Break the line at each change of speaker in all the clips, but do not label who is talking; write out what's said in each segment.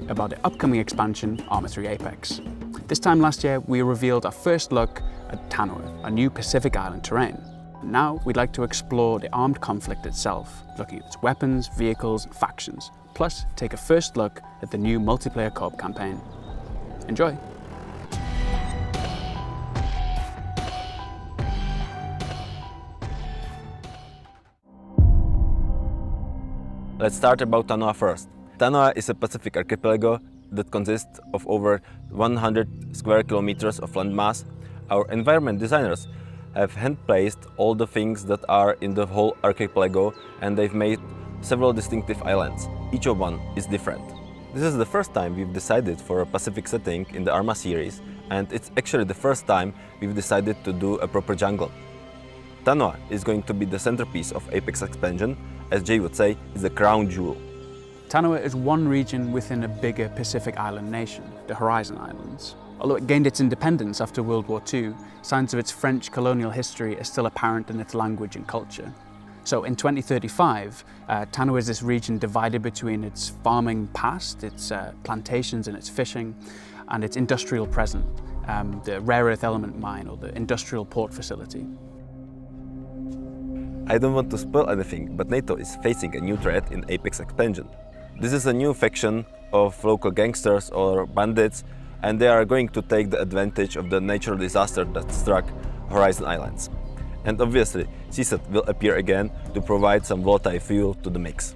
about the upcoming expansion, Arma 3 Apex. This time last year, we revealed our first look at Tanoa, a new Pacific Island terrain. Now, we'd like to explore the armed conflict itself, looking at its weapons, vehicles, and factions, plus take a first look at the new multiplayer co-op campaign. Enjoy!
Let's start about Tanoa first. Tanoa is a Pacific archipelago that consists of over 100 square kilometers of landmass. Our environment designers have hand-placed all the things that are in the whole archipelago, and they've made several distinctive islands. Each of one is different. This is the first time we've decided for a Pacific setting in the Arma series, and it's actually the first time we've decided to do a proper jungle. Tanoa is going to be the centerpiece of Apex expansion. As Jay would say, is the crown jewel.
Tanoa is one region within a bigger Pacific island nation, the Horizon Islands. Although it gained its independence after World War II, signs of its French colonial history are still apparent in its language and culture. So in 2035, Tanoa is this region divided between its farming past, its plantations and its fishing, and its industrial present, the rare earth element mine or the industrial port facility.
I don't want to spoil anything, but NATO is facing a new threat in Apex expansion. This is a new faction of local gangsters or bandits, and they are going to take the advantage of the natural disaster that struck Horizon Islands. And obviously, CSAT will appear again to provide some volatile fuel to the mix.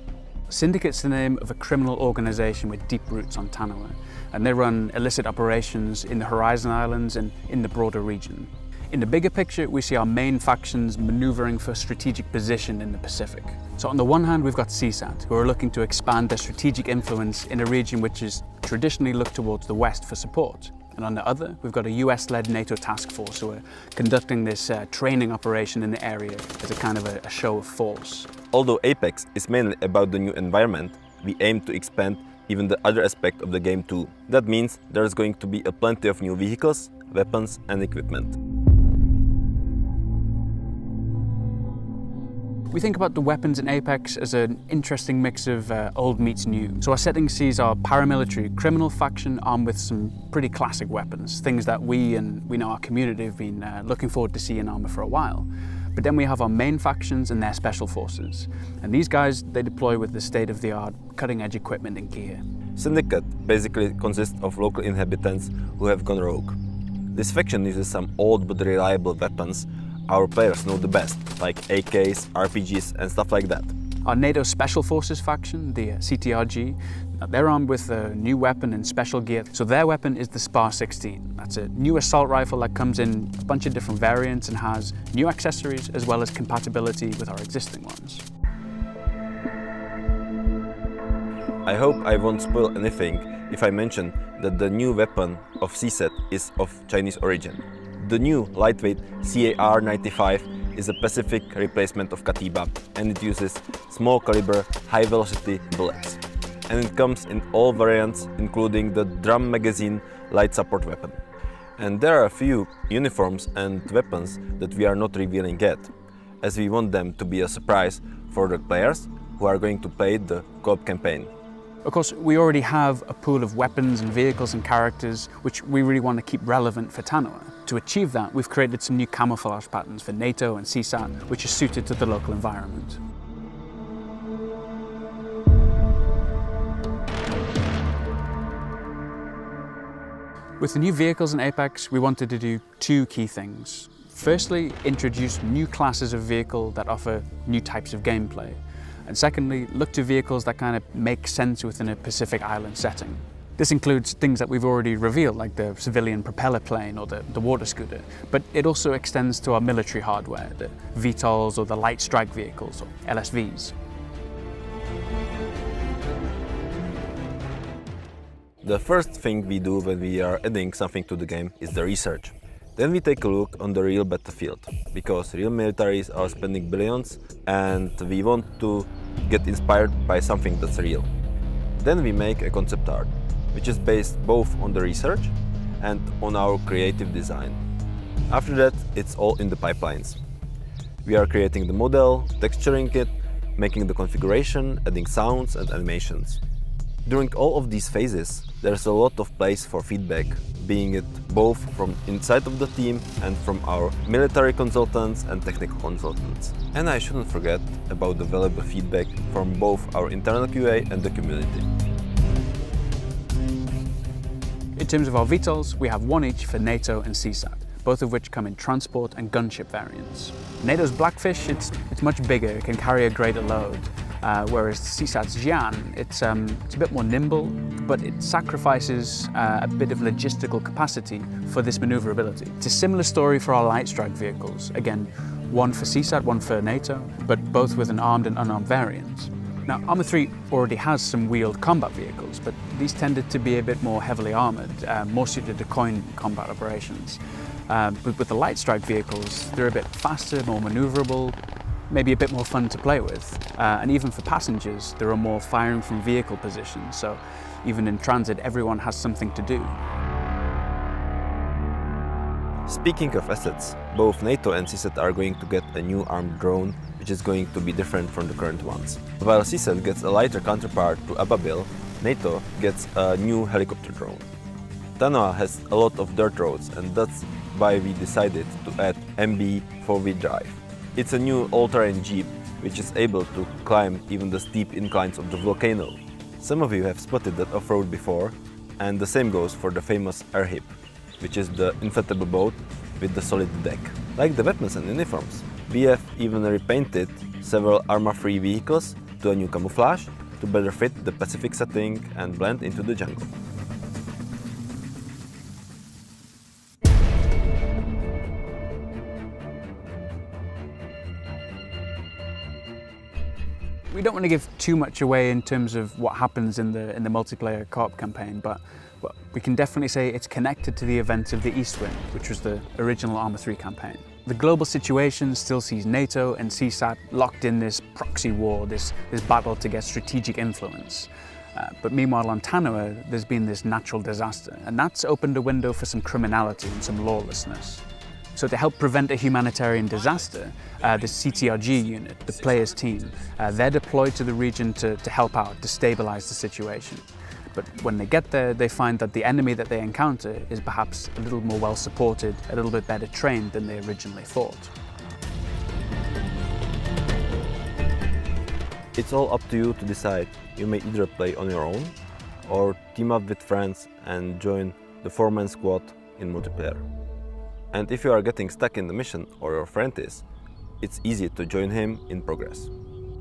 Syndicate's the name of a criminal organization with deep roots on Tanoa, and they run illicit operations in the Horizon Islands and in the broader region. In the bigger picture, we see our main factions maneuvering for strategic position in the Pacific. So on the one hand, we've got CSAT, who are looking to expand their strategic influence in a region which is traditionally looked towards the West for support. And on the other, we've got a US-led NATO task force who are conducting this training operation in the area as a kind of a show of force.
Although Apex is mainly about the new environment, we aim to expand even the other aspect of the game too. That means there's going to be plenty of new vehicles, weapons and equipment.
We think about the weapons in Apex as an interesting mix of old meets new. So our setting sees our paramilitary criminal faction armed with some pretty classic weapons, things that we know our community have been looking forward to see in Arma for a while. But then we have our main factions and their special forces. And these guys, they deploy with the state-of-the-art, cutting-edge equipment and gear.
Syndicate basically consists of local inhabitants who have gone rogue. This faction uses some old but reliable weapons our players know the best, like AKs, RPGs and stuff like that.
Our NATO Special Forces faction, the CTRG, they're armed with a new weapon and special gear. So their weapon is the SPAR-16. That's a new assault rifle that comes in a bunch of different variants and has new accessories as well as compatibility with our existing ones.
I hope I won't spoil anything if I mention that the new weapon of CSAT is of Chinese origin. The new lightweight CAR-95 is a Pacific replacement of Katiba, and it uses small caliber, high velocity bullets. And it comes in all variants, including the drum magazine light support weapon. And there are a few uniforms and weapons that we are not revealing yet, as we want them to be a surprise for the players who are going to play the co-op campaign.
Of course, we already have a pool of weapons and vehicles and characters which we really want to keep relevant for Tanoa. To achieve that, we've created some new camouflage patterns for NATO and CSAT, which are suited to the local environment. With the new vehicles in Apex, we wanted to do two key things. Firstly, introduce new classes of vehicle that offer new types of gameplay. And secondly, look to vehicles that kind of make sense within a Pacific Island setting. This includes things that we've already revealed, like the civilian propeller plane or the water scooter, but it also extends to our military hardware, the VTOLs or the light strike vehicles, or LSVs.
The first thing we do when we are adding something to the game is the research. Then we take a look on the real battlefield, because real militaries are spending billions and we want to get inspired by something that's real. Then we make a concept art, which is based both on the research and on our creative design. After that, it's all in the pipelines. We are creating the model, texturing it, making the configuration, adding sounds and animations. During all of these phases, there's a lot of place for feedback, being it both from inside of the team and from our military consultants and technical consultants. And I shouldn't forget about the valuable feedback from both our internal QA and the community.
In terms of our VTOLs, we have one each for NATO and CSAT, both of which come in transport and gunship variants. NATO's Blackfish, it's much bigger, it can carry a greater load, whereas CSAT's Jian, it's a bit more nimble, but it sacrifices a bit of logistical capacity for this maneuverability. It's a similar story for our light strike vehicles. Again, one for CSAT, one for NATO, but both with an armed and unarmed variant. Now, Arma 3 already has some wheeled combat vehicles, but these tended to be a bit more heavily armoured, more suited to coin combat operations. But with the light strike vehicles, they're a bit faster, more manoeuvrable, maybe a bit more fun to play with. And even for passengers, there are more firing from vehicle positions, so even in transit, everyone has something to do.
Speaking of assets, both NATO and CSAT are going to get a new armed drone, which is going to be different from the current ones. While CSAT gets a lighter counterpart to Ababil, NATO gets a new helicopter drone. Tanoa has a lot of dirt roads, and that's why we decided to add MB 4V drive. It's a new all-terrain jeep, which is able to climb even the steep inclines of the volcano. Some of you have spotted that off-road before, and the same goes for the famous Airhip, which is the inflatable boat with the solid deck. Like the weapons and uniforms, we have even repainted several arma-free vehicles to a new camouflage to better fit the Pacific setting and blend into the jungle.
We don't want to give too much away in terms of what happens in the multiplayer co-op campaign, but we can definitely say it's connected to the events of the East Wind, which was the original Arma 3 campaign. The global situation still sees NATO and CSAT locked in this proxy war, this battle to get strategic influence. But meanwhile on Tanoa, there's been this natural disaster, and that's opened a window for some criminality and some lawlessness. So to help prevent a humanitarian disaster, the CTRG unit, the players team, they're deployed to the region to help out, to stabilize the situation. But when they get there, they find that the enemy that they encounter is perhaps a little more well supported, a little bit better trained than they originally thought.
It's all up to you to decide. You may either play on your own or team up with friends and join the 4-man squad in multiplayer. And if you are getting stuck in the mission, or your friend is, it's easy to join him in progress.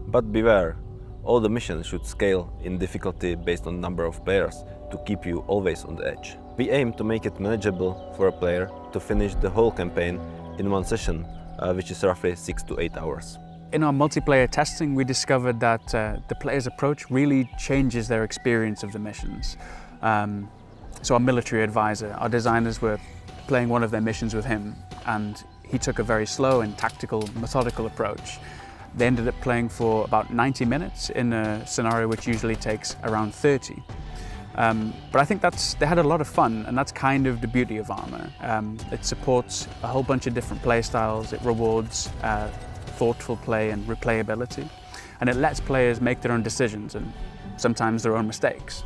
But beware, all the missions should scale in difficulty based on number of players to keep you always on the edge. We aim to make it manageable for a player to finish the whole campaign in one session, which is roughly 6 to 8 hours.
In our multiplayer testing, we discovered that the player's approach really changes their experience of the missions. So our military advisor, our designers were playing one of their missions with him, and he took a very slow and tactical, methodical approach. They ended up playing for about 90 minutes in a scenario which usually takes around 30. But I think they had a lot of fun, and that's kind of the beauty of Arma. It supports a whole bunch of different play styles, it rewards thoughtful play and replayability, and it lets players make their own decisions and sometimes their own mistakes.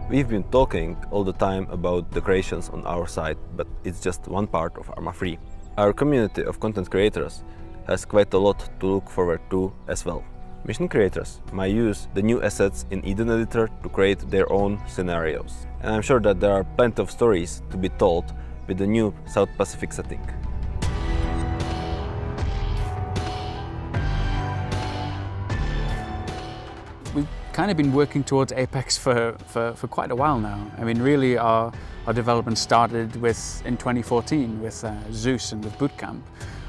We've been talking all the time about the creations on our side, but it's just one part of Arma 3. Our community of content creators has quite a lot to look forward to as well. Mission creators might use the new assets in Eden Editor to create their own scenarios. And I'm sure that there are plenty of stories to be told with the new South Pacific setting.
We've kind of been working towards Apex for quite a while now. I mean, really our development started in 2014 with Zeus and with Bootcamp.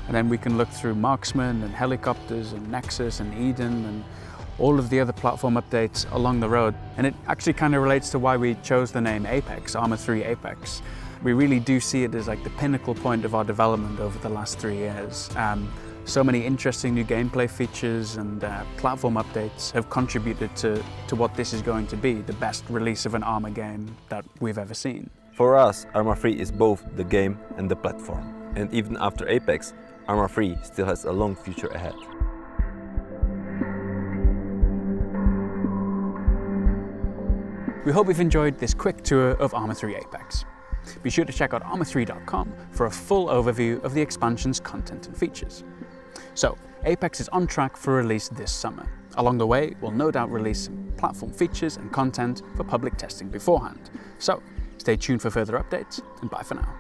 And then we can look through Marksman and Helicopters and Nexus and Eden and all of the other platform updates along the road. And it actually kind of relates to why we chose the name Apex, Arma 3 Apex. We really do see it as like the pinnacle point of our development over the last 3 years. So many interesting new gameplay features and platform updates have contributed to what this is going to be, the best release of an Arma game that we've ever seen.
For us, Arma 3 is both the game and the platform. And even after Apex, Arma 3 still has a long future ahead.
We hope you've enjoyed this quick tour of Arma 3 Apex. Be sure to check out arma3.com for a full overview of the expansion's content and features. So, Apex is on track for release this summer. Along the way, we'll no doubt release some platform features and content for public testing beforehand. So, stay tuned for further updates, and bye for now.